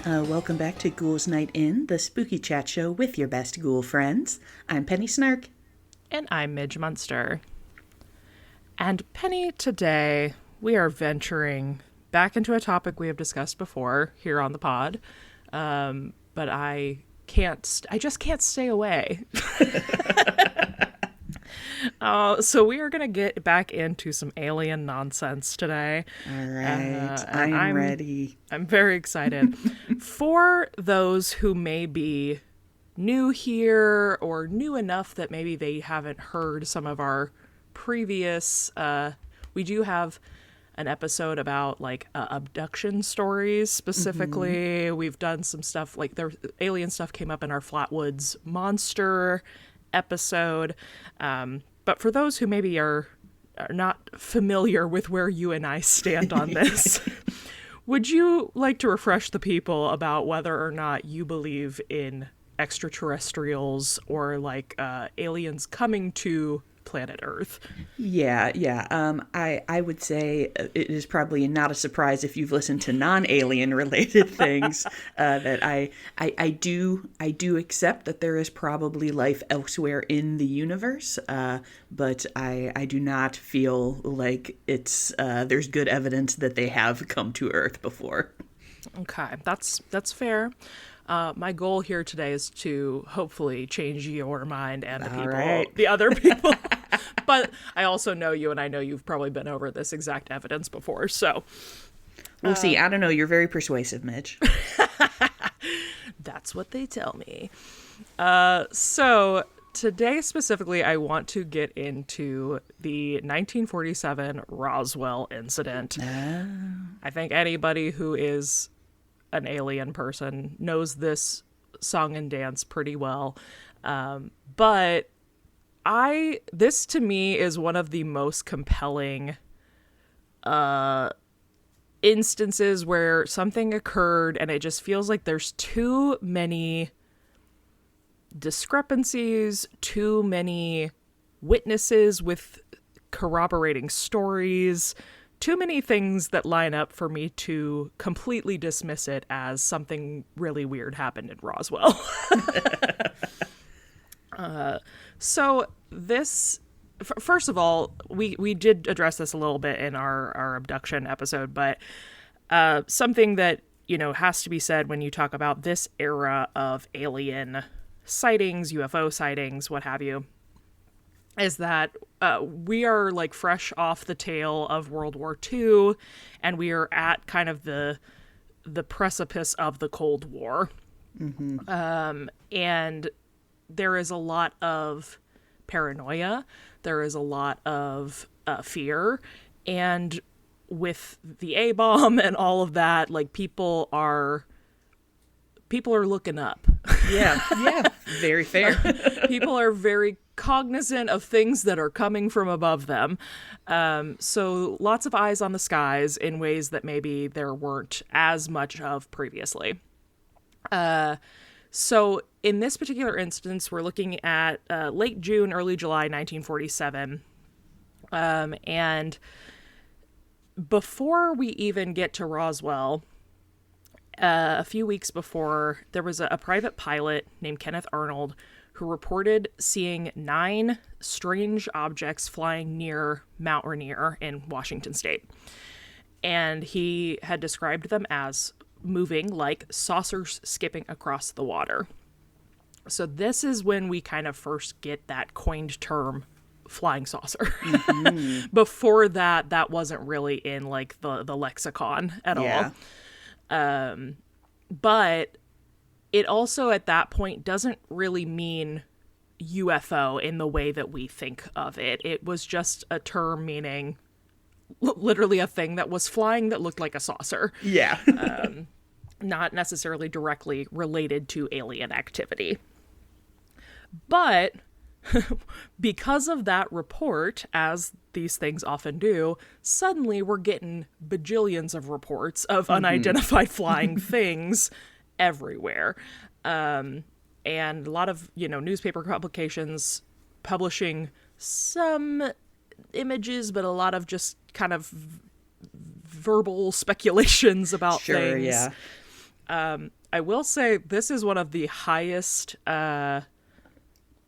Welcome back to Ghouls Night In, the spooky chat show with your best ghoul friends. I'm Penny Snark. And I'm Midge Munster. And Penny, today we are venturing back into a topic we have discussed before here on the pod. But I just can't stay away. So we are going to get back into some alien nonsense today. All right, I'm ready. I'm very excited. For those who may be new here or new enough that maybe they haven't heard some of our previous, we do have an episode about like abduction stories specifically. We've done some stuff like alien stuff came up in our Flatwoods monster episode. But for those who maybe are not familiar with where you and I stand on this, would you like to refresh the people about whether or not you believe in extraterrestrials or like aliens coming to planet Earth? Yeah. I would say it is probably not a surprise if you've listened to non-alien related things that I do accept that there is probably life elsewhere in the universe, but I do not feel like it's there's good evidence that they have come to Earth before. Okay, that's fair. My goal here today is to hopefully change your mind and the other people. But I also know you, and I know you've probably been over this exact evidence before. So we'll see. I don't know. You're very persuasive, Midge. That's what they tell me. So today specifically, I want to get into the 1947 Roswell incident. I think anybody who is an alien person knows this song and dance pretty well. But this to me is one of the most compelling instances where something occurred and it just feels like there's too many discrepancies, too many witnesses with corroborating stories, too many things that line up for me to completely dismiss it as something really weird happened in Roswell. So this, first of all, we did address this a little bit in our abduction episode, but something that, has to be said when you talk about this era of alien sightings, UFO sightings, what have you, is that we are like fresh off the tail of World War II, and we are at kind of the precipice of the Cold War. Mm-hmm. And there is a lot of paranoia. There is a lot of fear. And with the A-bomb and all of that, like people are looking up. Yeah. Very fair. People are very cognizant of things that are coming from above them. So lots of eyes on the skies in ways that maybe there weren't as much of previously. So in this particular instance, we're looking at late June, early July 1947. And before we even get to Roswell, a few weeks before, there was a private pilot named Kenneth Arnold who reported seeing 9 strange objects flying near Mount Rainier in Washington state. And he had described them as moving like saucers skipping across the water. So this is when we kind of first get that coined term flying saucer. Mm-hmm. Before that wasn't really in like the lexicon at all. But it also at that point doesn't really mean UFO in the way that we think of it. It was just a term meaning literally a thing that was flying that looked like a saucer. Yeah. Not necessarily directly related to alien activity. But because of that report, as these things often do, suddenly we're getting bajillions of reports of unidentified flying things everywhere. And a lot of, newspaper publications publishing some images, but a lot of just kind of verbal speculations about things. I will say this is one of the highest,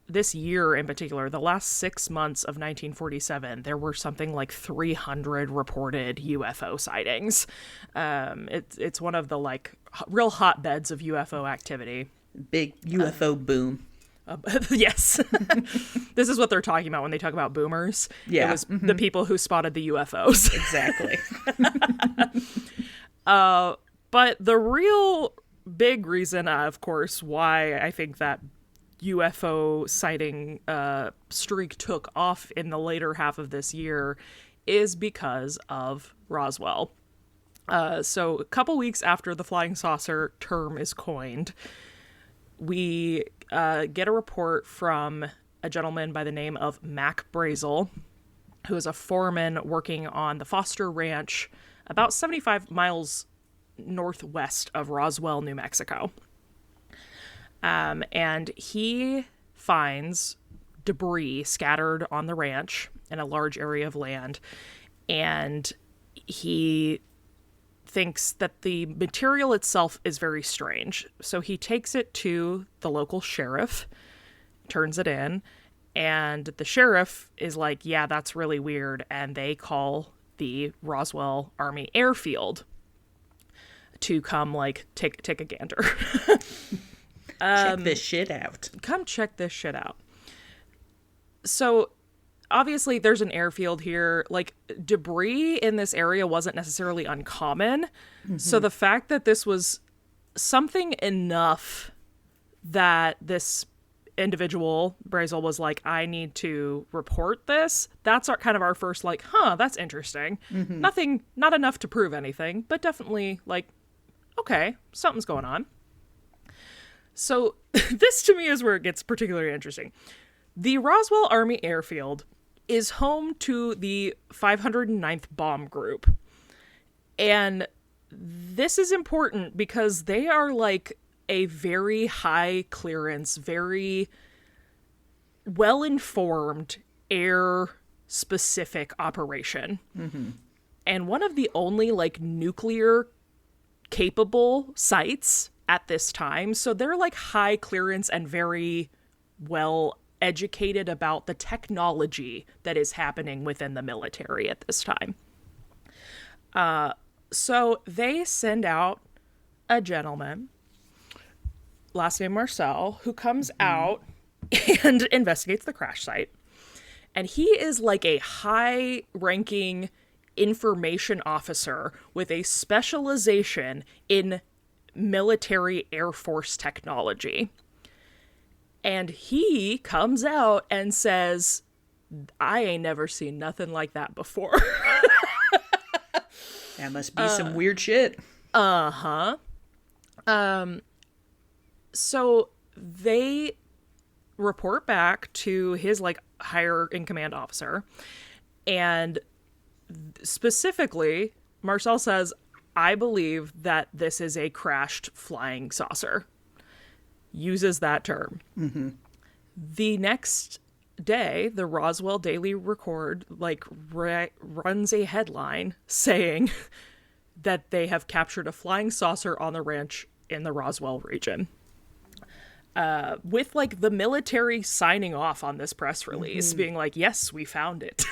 this year in particular, the last 6 months of 1947, there were something like 300 reported UFO sightings. It's one of the like real hotbeds of UFO activity. Big UFO boom. Yes. This is what they're talking about when they talk about boomers. Yeah. It was the people who spotted the UFOs. Exactly. But the real big reason, of course, why I think that UFO sighting streak took off in the later half of this year is because of Roswell. So a couple weeks after the flying saucer term is coined, we get a report from a gentleman by the name of Mac Brazel, who is a foreman working on the Foster Ranch about 75 miles northwest of Roswell, New Mexico. And he finds debris scattered on the ranch in a large area of land, and he thinks that the material itself is very strange. So he takes it to the local sheriff, turns it in, and the sheriff is like, yeah, that's really weird, and they call the Roswell Army Airfield to come, like, take a gander. Check this shit out. Come check this shit out. So, obviously, there's an airfield here. Like, debris in this area wasn't necessarily uncommon. Mm-hmm. So, the fact that this was something enough that this individual, Brazel, was like, I need to report this, that's kind of our first, like, that's interesting. Mm-hmm. Not enough to prove anything, but definitely, like, okay, something's going on. So this to me is where it gets particularly interesting. The Roswell Army Airfield is home to the 509th Bomb Group. And this is important because they are like a very high clearance, very well-informed air specific operation. Mm-hmm. And one of the only like nuclear capable sites at this time. So they're like high clearance and very well educated about the technology that is happening within the military at this time. So they send out a gentleman, last name Marcel, who comes out and investigates the crash site. And he is like a high ranking information officer with a specialization in military Air Force technology. And he comes out and says, I ain't never seen nothing like that before. That must be some weird shit. Uh-huh. So they report back to his like higher in command officer, and specifically Marcel says, I believe that this is a crashed flying saucer. Uses that term. Mm-hmm. The next day, the Roswell Daily Record runs a headline saying that they have captured a flying saucer on the ranch in the Roswell region. With like the military signing off on this press release, being like, yes, we found it.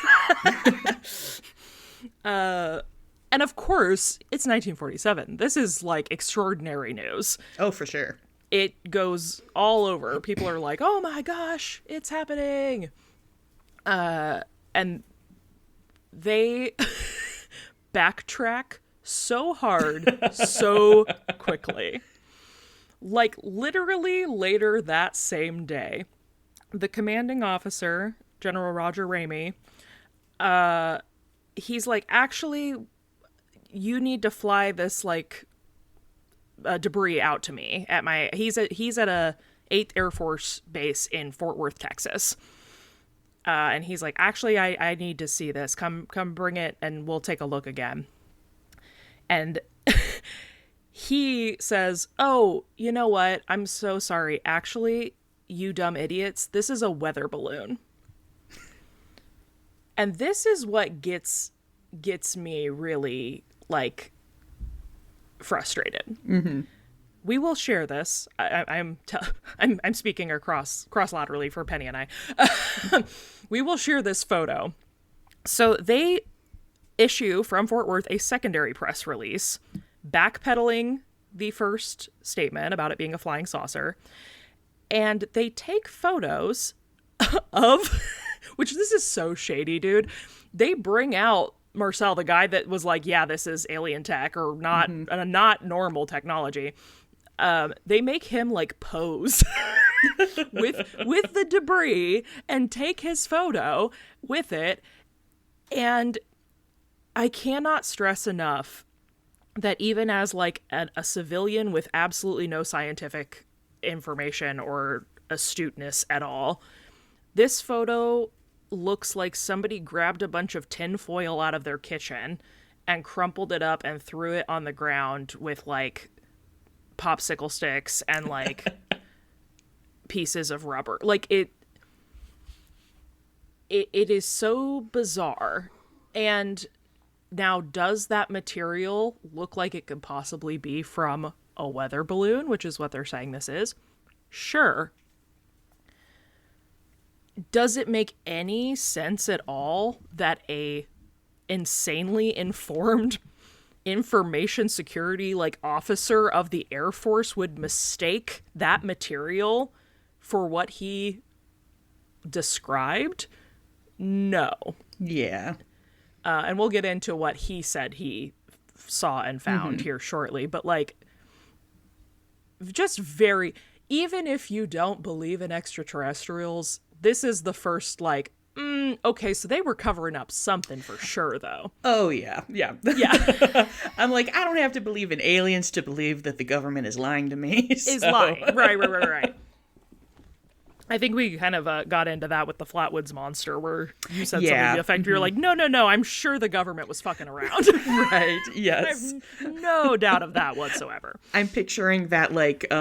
And of course, it's 1947. This is like extraordinary news. Oh, for sure. It goes all over. People are like, oh my gosh, it's happening. And they backtrack so hard, so quickly. Like literally later that same day, the commanding officer, General Roger Ramey, he's like, actually, you need to fly this like debris out to me at my. He's at a 8th Air Force base in Fort Worth, Texas, and he's like, actually, I need to see this. Come bring it, and we'll take a look again. And he says, "Oh, you know what? I'm so sorry. Actually, you dumb idiots, this is a weather balloon." And this is what gets me really, like, frustrated. Mm-hmm. we will share this. I'm speaking across cross-laterally for Penny and I. We will share this photo. So they issue from Fort Worth a secondary press release backpedaling the first statement about it being a flying saucer. And they take photos of, which this is so shady, dude. They bring out Marcel, the guy that was like, yeah, this is alien tech or not, not normal technology. They make him like pose with the debris and take his photo with it. And I cannot stress enough that even as like a civilian with absolutely no scientific information or astuteness at all, this photo looks like somebody grabbed a bunch of tin foil out of their kitchen and crumpled it up and threw it on the ground with like popsicle sticks and like pieces of rubber. Like it is so bizarre. And now, does that material look like it could possibly be from a weather balloon, which is what they're saying this is? Sure. Does it make any sense at all that a insanely informed information security like officer of the Air Force would mistake that material for what he described? No. Yeah. And we'll get into what he said he saw and found here shortly. But like, just very, even if you don't believe in extraterrestrials, this is the first like, okay, so they were covering up something for sure, though. Oh, yeah. Yeah. Yeah. I'm like, I don't have to believe in aliens to believe that the government is lying to me. Is lying. Right. I think we kind of got into that with the Flatwoods Monster, where you said something to the effect, you're like, no, I'm sure the government was fucking around. Right, yes. I have no doubt of that whatsoever. I'm picturing that, like,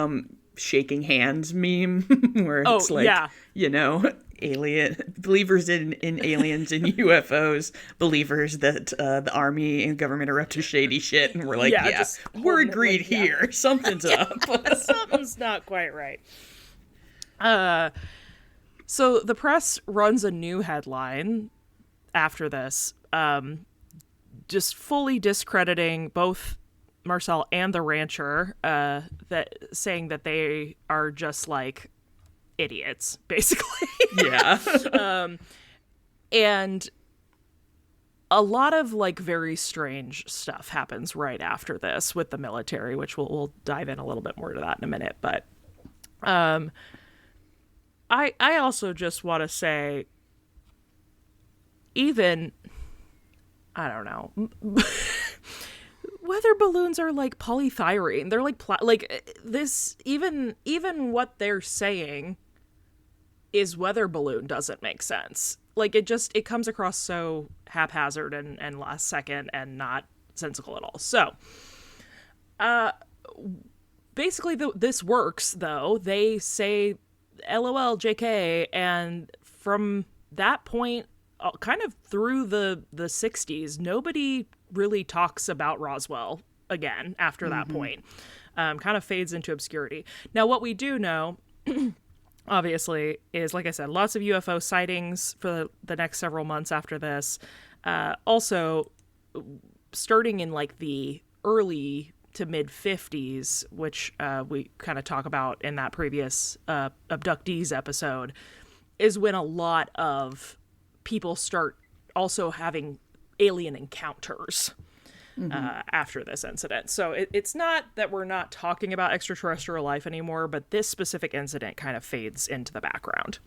shaking hands meme, where it's you know, alien believers in aliens and UFOs, believers that the army and government are up to shady shit, and we're like, we're agreed here. Something's up. Something's not quite right. So the press runs a new headline after this, just fully discrediting both Marcel and the rancher, that saying that they are just like idiots, basically. Yeah. And a lot of like very strange stuff happens right after this with the military, which we'll dive in a little bit more to that in a minute. But, I also just want to say, even, I don't know, weather balloons are like polythyrene. They're like, this, even what they're saying is weather balloon doesn't make sense. Like, it comes across so haphazard and last second and not sensical at all. So, basically this works, though. They say LOL JK, and from that point kind of through the 60s, nobody really talks about Roswell again after that point. Kind of fades into obscurity. Now, what we do know obviously is, like I said, lots of UFO sightings for the next several months after this. Also starting in like the early to mid 50s, which we kind of talk about in that previous abductees episode, is when a lot of people start also having alien encounters after this incident. So it's not that we're not talking about extraterrestrial life anymore, but this specific incident kind of fades into the background.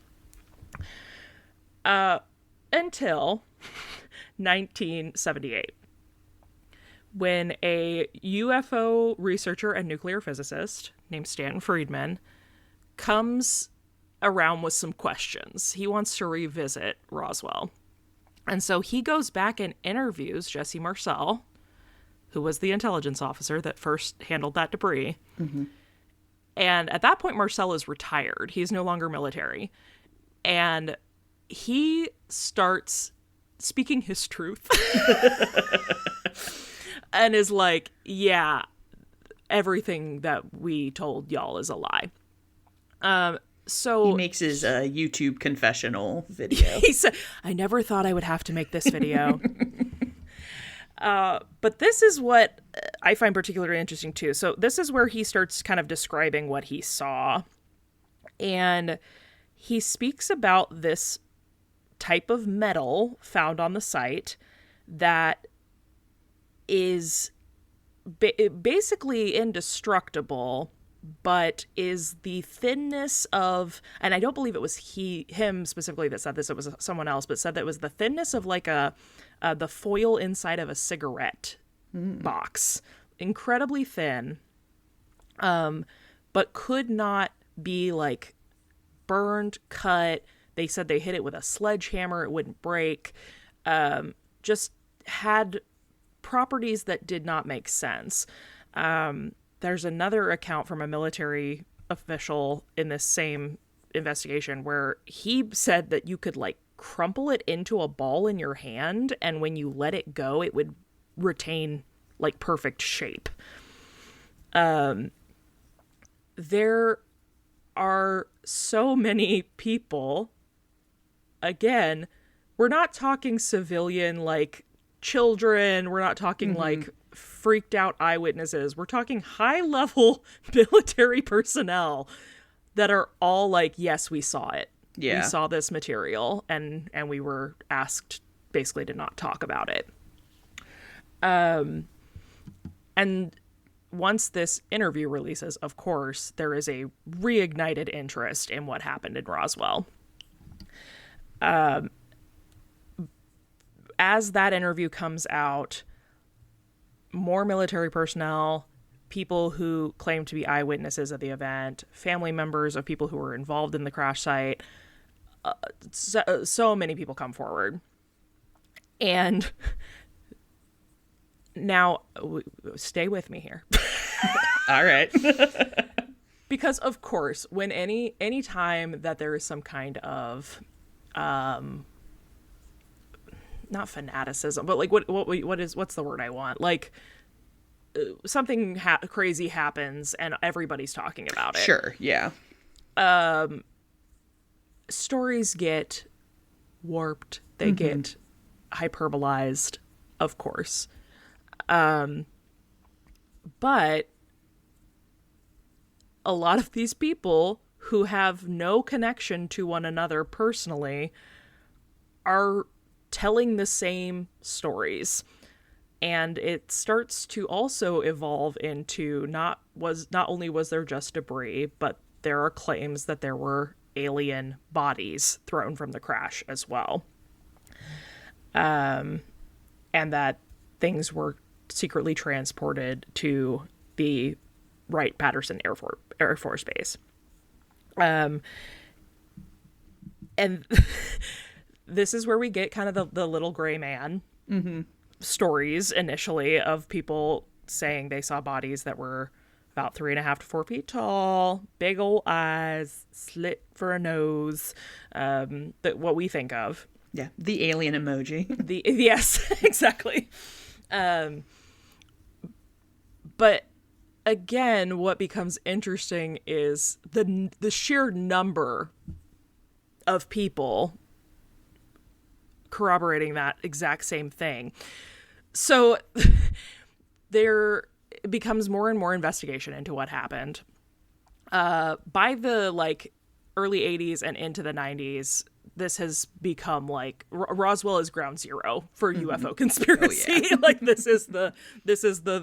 Until 1978. When a UFO researcher and nuclear physicist named Stanton Friedman comes around with some questions. He wants to revisit Roswell. And so he goes back and interviews Jesse Marcel, who was the intelligence officer that first handled that debris. And at that point, Marcel is retired. He's no longer military. And he starts speaking his truth. And is like, yeah, everything that we told y'all is a lie. He makes his YouTube confessional video. He said, I never thought I would have to make this video. But this is what I find particularly interesting too. So this is where he starts kind of describing what he saw. And he speaks about this type of metal found on the site that is basically indestructible, but is the thinness of, and I don't believe it was him specifically that said this, it was someone else, but said that it was the thinness of like the foil inside of a cigarette box. Incredibly thin, but could not be like burned, cut. They said they hit it with a sledgehammer, it wouldn't break. Just had properties that did not make sense. There's another account from a military official in this same investigation where he said that you could like crumple it into a ball in your hand, and when you let it go, it would retain like perfect shape. There are so many people, again, we're not talking civilian like children, we're not talking like freaked out eyewitnesses, we're talking high level military personnel that are all like, yes, we saw it. Yeah. We saw this material, and we were asked basically to not talk about it. And once this interview releases, of course, there is a reignited interest in what happened in Roswell. As that interview comes out, more military personnel, people who claim to be eyewitnesses of the event, family members of people who were involved in the crash site, so many people come forward. And now, stay with me here. All right. Because, of course, when any time that there is some kind of, not fanaticism, but like what's the word I want? Like something crazy happens and everybody's talking about it. Sure. Yeah. Stories get warped. They get hyperbolized, of course. But a lot of these people who have no connection to one another personally are telling the same stories. And it starts to also evolve into not only was there just debris, but there are claims that there were alien bodies thrown from the crash as well. And that things were secretly transported to the Wright-Patterson Air Force Base. And this is where we get kind of the little gray man stories initially of people saying they saw bodies that were about 3.5 to 4 feet tall, big old eyes, slit for a nose, that what we think of. Yeah, the alien emoji. Yes, exactly. But again, what becomes interesting is the sheer number of people corroborating that exact same thing. So there becomes more and more investigation into what happened. By the like early 80s and into the 90s, this has become like Roswell is ground zero for UFO conspiracy. Oh, yeah. Like this is the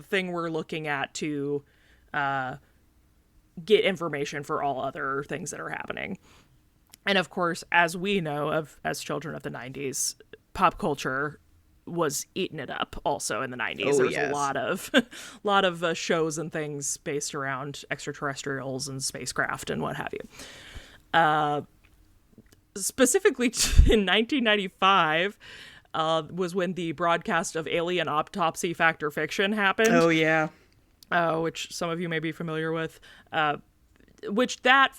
thing we're looking at to get information for all other things that are happening. And of course, as we know as children of the 90s, pop culture was eating it up also in the 90s. Oh, there was yes. a lot of shows and things based around extraterrestrials and spacecraft and what have you. Specifically in 1995 was when the broadcast of Alien Autopsy Fact or Fiction happened. Oh, yeah. Which some of you may be familiar with. Which that,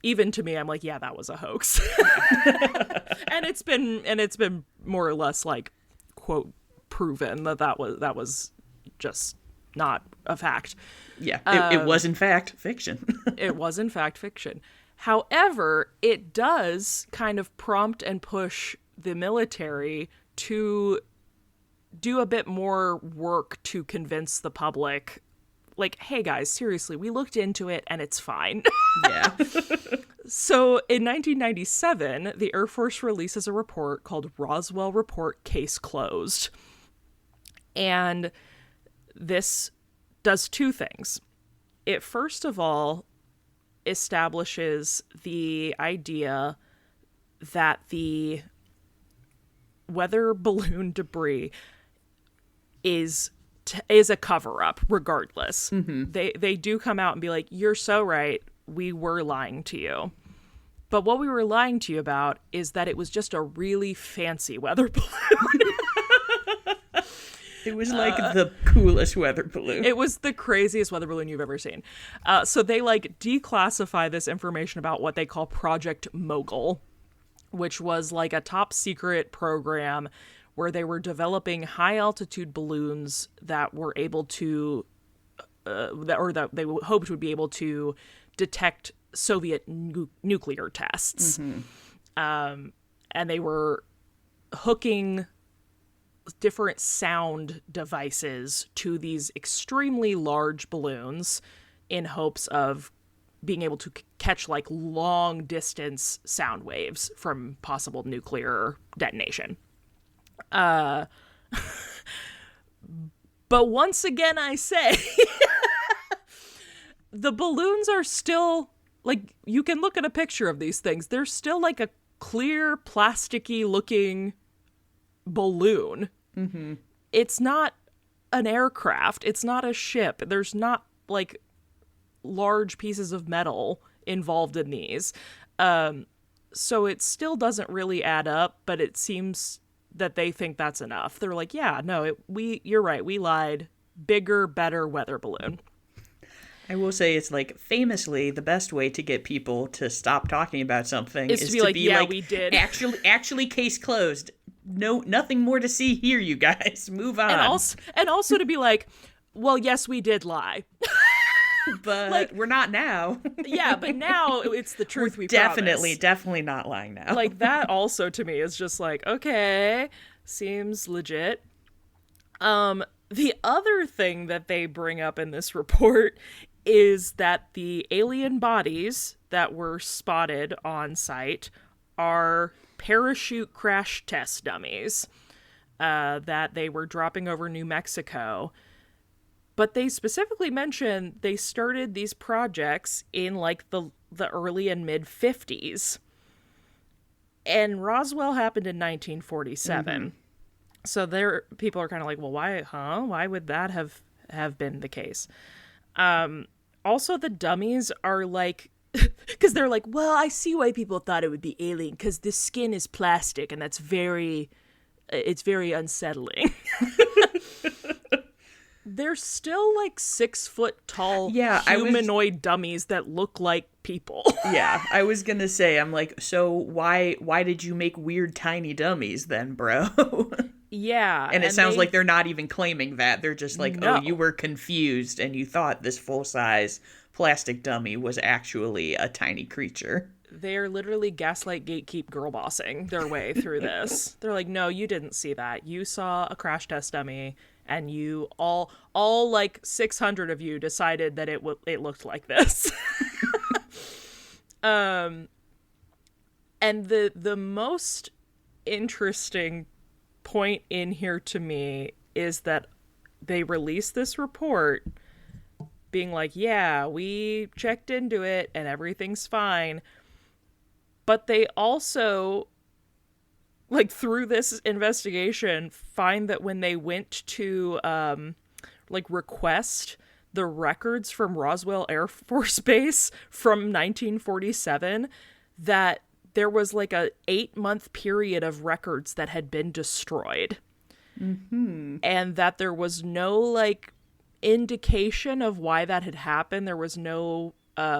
even to me, I'm like, yeah, that was a hoax. and it's been more or less like, quote, proven that was just not a fact. Yeah, it was in fact fiction. It was in fact fiction. However, it does kind of prompt and push the military to do a bit more work to convince the public, like, hey guys, seriously, we looked into it and it's fine. Yeah. So in 1997, the Air Force releases a report called Roswell Report Case Closed. And this does two things. It first of all establishes the idea that the weather balloon debris is a cover-up regardless. Mm-hmm. They do come out and be like, you're so right, we were lying to you. But what we were lying to you about is that it was just a really fancy weather balloon. It was like the coolest weather balloon. It was the craziest weather balloon you've ever seen. So they like declassify this information about what they call Project Mogul, which was like a top secret program where they were developing high altitude balloons that were able to, that they hoped would be able to detect Soviet nuclear tests. Mm-hmm. And they were hooking different sound devices to these extremely large balloons in hopes of being able to catch like long distance sound waves from possible nuclear detonation. But once again, I say the balloons are still like, you can look at a picture of these things. They're still like a clear, plasticky looking balloon. Mm-hmm. It's not an aircraft. It's not a ship. There's not like large pieces of metal involved in these. So it still doesn't really add up, but it seems that they think that's enough. They're like, yeah, no, you're right. We lied. Bigger, better weather balloon. I will say it's like famously the best way to get people to stop talking about something is to be like, yeah, we did. Actually case closed. No, nothing more to see here, you guys. Move on. And also to be like, well, yes, we did lie. But like, we're not now. Yeah, but now it's the truth. We definitely not lying now. Like that also to me is just like, okay, seems legit. The other thing that they bring up in this report is that the alien bodies that were spotted on site are parachute crash test dummies that they were dropping over New Mexico. But they specifically mention they started these projects in like the early and mid 50s. And Roswell happened in 1947. Mm-hmm. So people are kind of like, well, why would that have been the case? Also, the dummies are like, because they're like, well, I see why people thought it would be alien, because the skin is plastic, and it's very unsettling. They're still like 6 foot tall humanoid dummies that look like people. Yeah, I was gonna say, I'm like, so why did you make weird tiny dummies then, bro? Yeah. And it sounds like they're not even claiming that. They're just like, no. Oh, you were confused and you thought this full-size plastic dummy was actually a tiny creature. They're literally gaslight gatekeep girl bossing their way through this. They're like, no, you didn't see that. You saw a crash test dummy and you all like 600 of you decided that it looked like this. And the most interesting point in here to me is that they released this report being like, yeah, we checked into it and everything's fine. But they also, like, through this investigation, find that when they went to, request the records from Roswell Air Force Base from 1947, that there was like a 8-month period of records that had been destroyed. Mm-hmm. And that there was no like indication of why that had happened. There was no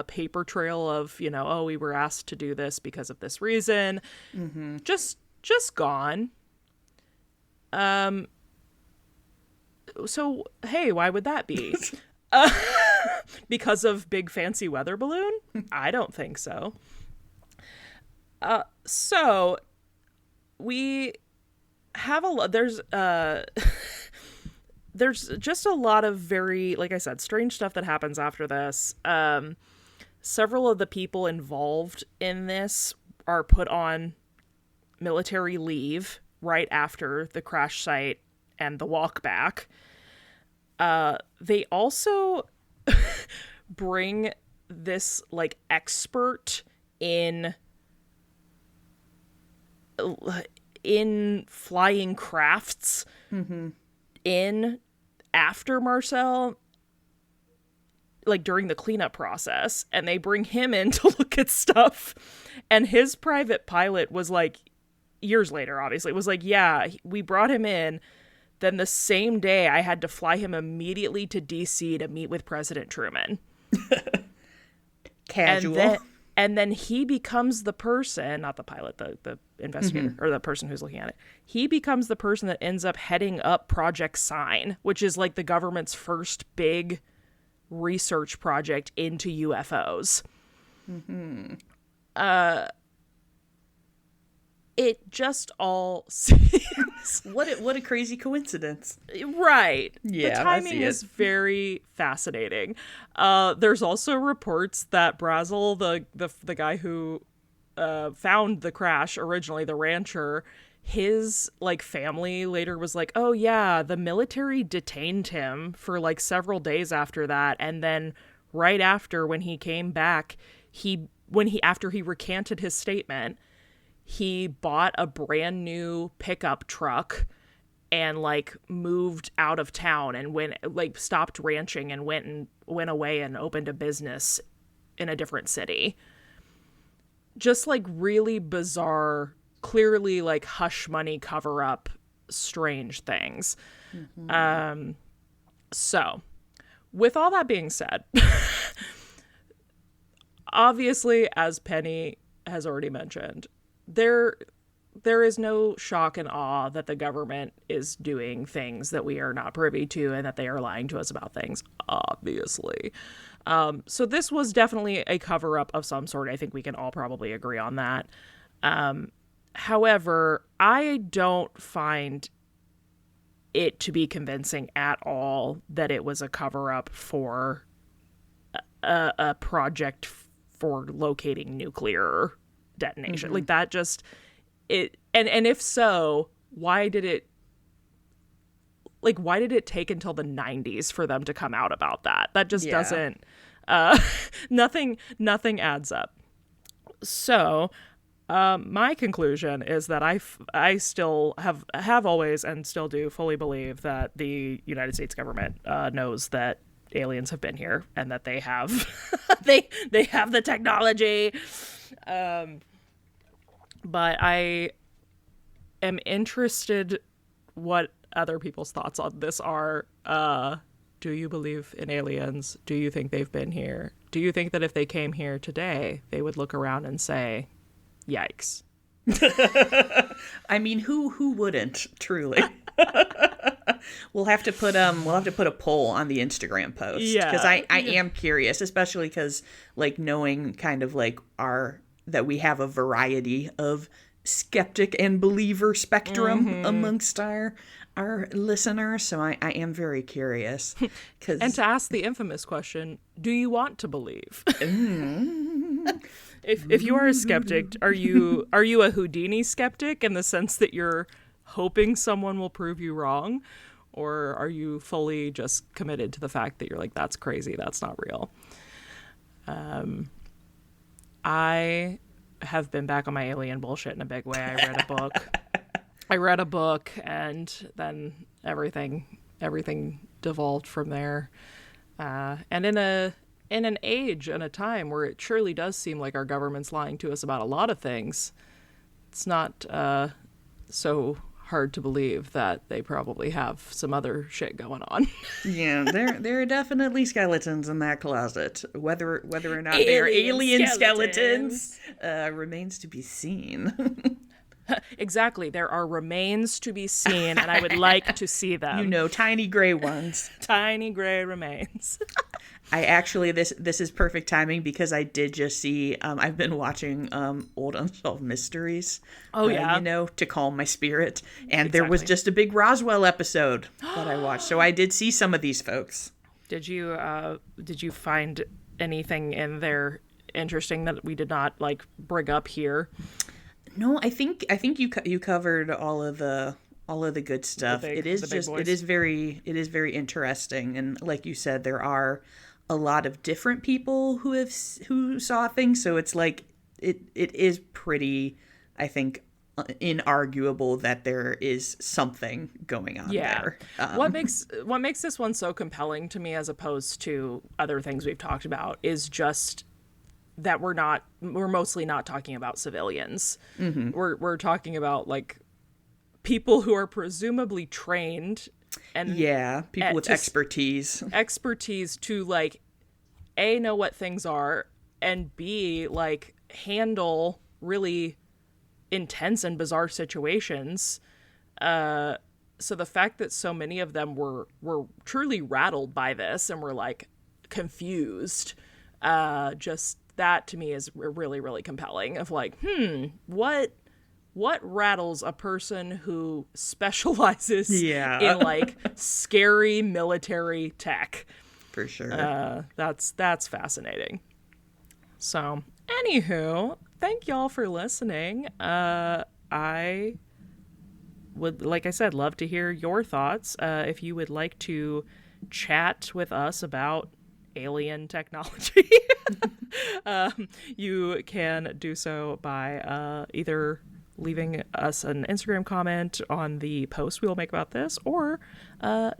paper trail of, we were asked to do this because of this reason. Mm-hmm. Just gone. So, hey, why would that be? uh, because of big fancy weather balloon? I don't think so. So we have a lot. There's just a lot of very, like I said, strange stuff that happens after this. Several of the people involved in this are put on military leave right after the crash site and the walk back. They also bring this like expert in flying crafts in after Marcel, like during the cleanup process, and they bring him in to look at stuff. And his private pilot was like, years later, obviously, was like, yeah, we brought him in. Then the same day, I had to fly him immediately to DC to meet with President Truman. Casual. And then he becomes the person, not the pilot, the investigator, or the person who's looking at it. He becomes the person that ends up heading up Project Sign, which is like the government's first big research project into UFOs. It just all seems... What a crazy coincidence. Right. Yeah, the timing is very fascinating. There's also reports that Brazel, the guy who found the crash originally, the rancher, his like family later was like, oh yeah, the military detained him for like several days after that, and then right after, when he came back, after he recanted his statement, he bought a brand new pickup truck and like moved out of town and stopped ranching and went away and opened a business in a different city. Just like really bizarre, clearly like hush money cover up, strange things. So with all that being said, obviously, as Penny has already mentioned, there is no shock and awe that the government is doing things that we are not privy to and that they are lying to us about things, obviously. So this was definitely a cover-up of some sort. I think we can all probably agree on that. However, I don't find it to be convincing at all that it was a cover-up for a project for locating nuclear detonation. Like that just it and if so, why did it take until the 90s for them to come out about that? That just doesn't nothing adds up. So my conclusion is that I still have always and still do fully believe that the United States government knows that aliens have been here and that they have they have the technology. But I am interested what other people's thoughts on this are. Do you believe in aliens? Do you think they've been here? Do you think that if they came here today, they would look around and say, yikes? I mean, who wouldn't, truly? We'll have to put a poll on the Instagram post, because I am curious, especially because like knowing kind of like that we have a variety of skeptic and believer spectrum amongst our listeners, so I am very curious. And to ask the infamous question, do you want to believe? If you are a skeptic, are you a Houdini skeptic in the sense that you're hoping someone will prove you wrong? Or are you fully just committed to the fact that you're like, that's crazy, that's not real? I have been back on my alien bullshit in a big way. I read a book and then everything devolved from there. And in an age and a time where it surely does seem like our government's lying to us about a lot of things, it's not so hard to believe that they probably have some other shit going on. Yeah, there are definitely skeletons in that closet. Whether or not they are alien skeletons remains to be seen. Exactly. There are remains to be seen, and I would like to see them. You know, tiny gray ones. Tiny gray remains. I actually, this is perfect timing because I did just see, I've been watching old Unsolved Mysteries. Oh, yeah. You know, to calm my spirit. And there was just a big Roswell episode that I watched. So I did see some of these folks. Did you find anything in there interesting that we did not like bring up here? No, I think you covered all of the good stuff. It is very interesting, and like you said, there are a lot of different people who saw things. So it's like it is pretty, I think, inarguable that there is something going on there. What makes this one so compelling to me, as opposed to other things we've talked about, is just that we're mostly not talking about civilians. Mm-hmm. We're talking about like people who are presumably trained and people with expertise to like A, know what things are, and B, like handle really intense and bizarre situations. So the fact that so many of them were truly rattled by this and were like confused, just that to me is really, really compelling, of like, what rattles a person who specializes in like scary military tech? For sure. That's fascinating. So, anywho, thank y'all for listening. I would, like I said, love to hear your thoughts. If you would like to chat with us about alien technology, you can do so by either leaving us an Instagram comment on the post we will make about this, or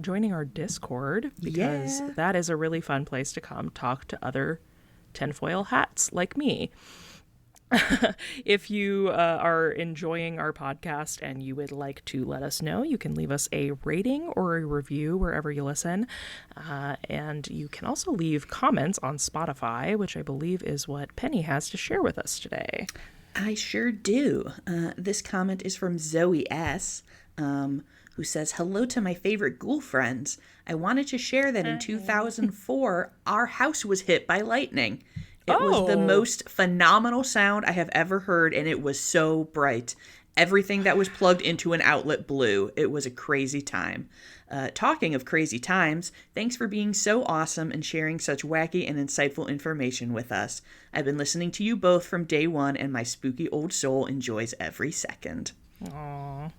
joining our Discord, because that is a really fun place to come talk to other tinfoil hats like me. If you are enjoying our podcast and you would like to let us know, you can leave us a rating or a review wherever you listen. And you can also leave comments on Spotify, which I believe is what Penny has to share with us today. I sure do. This comment is from Zoe S., who says, "Hello to my favorite ghoul friends. I wanted to share that in 2004, our house was hit by lightning. It was the most phenomenal sound I have ever heard, and it was so bright. Everything that was plugged into an outlet blew. It was a crazy time. Talking of crazy times, thanks for being so awesome and sharing such wacky and insightful information with us. I've been listening to you both from day one, and my spooky old soul enjoys every second." Aww.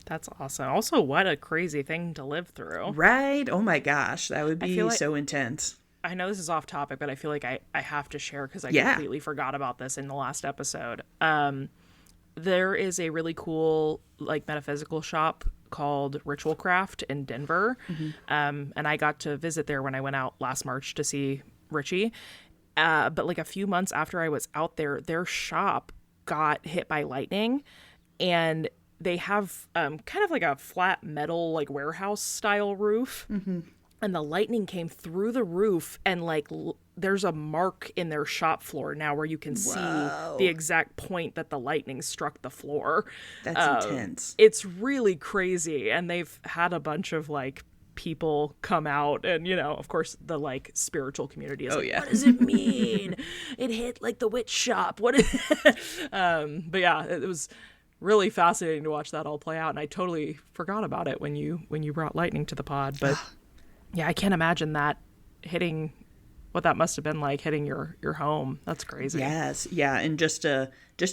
That's awesome. Also, what a crazy thing to live through. Right? Oh my gosh, that would be so intense. I know this is off topic, but I feel like I have to share because I completely forgot about this in the last episode. There is a really cool like metaphysical shop called Ritual Craft in Denver. Mm-hmm. And I got to visit there when I went out last March to see Richie. But like a few months after I was out there, their shop got hit by lightning, and they have kind of like a flat metal like warehouse style roof. Mm-hmm. And the lightning came through the roof, and like there's a mark in their shop floor now where you can see the exact point that the lightning struck the floor. That's intense. It's really crazy. And they've had a bunch of like people come out, and you know, of course the like spiritual community is what does it mean? It hit like the witch shop. What is but yeah, it was really fascinating to watch that all play out, and I totally forgot about it when you brought lightning to the pod. But yeah, I can't imagine that hitting, what that must have been like hitting your home. That's crazy. Yes. Yeah. And just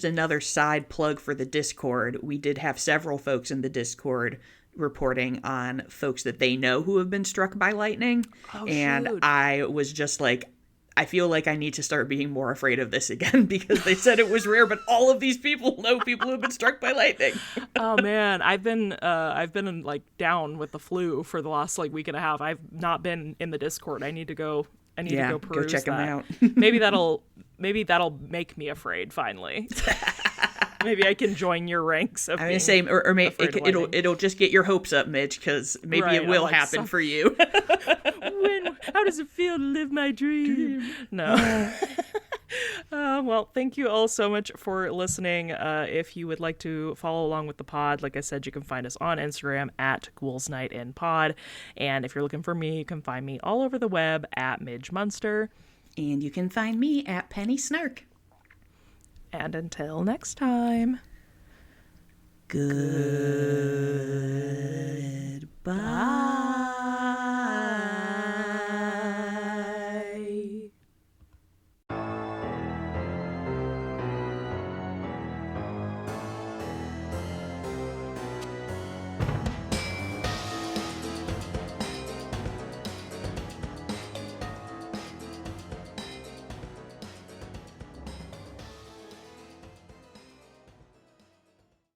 another side plug for the Discord. We did have several folks in the Discord reporting on folks that they know who have been struck by lightning. And shoot. I was just like, I feel like I need to start being more afraid of this again, because they said it was rare, but all of these people know people who have been struck by lightning. Oh man, I've been like down with the flu for the last like week and a half. I've not been in the Discord. I need to go peruse go check them out. maybe that'll make me afraid finally. Maybe I can join your ranks of. I mean, same, or maybe it'll just get your hopes up, Midge, because maybe it will happen for you. How does it feel to live my dream? No. Well, thank you all so much for listening. If you would like to follow along with the pod, like I said, you can find us on Instagram at Ghouls Night in Pod. And if you're looking for me, you can find me all over the web at Midge Munster. And you can find me at Penny Snark. And until next time, goodbye.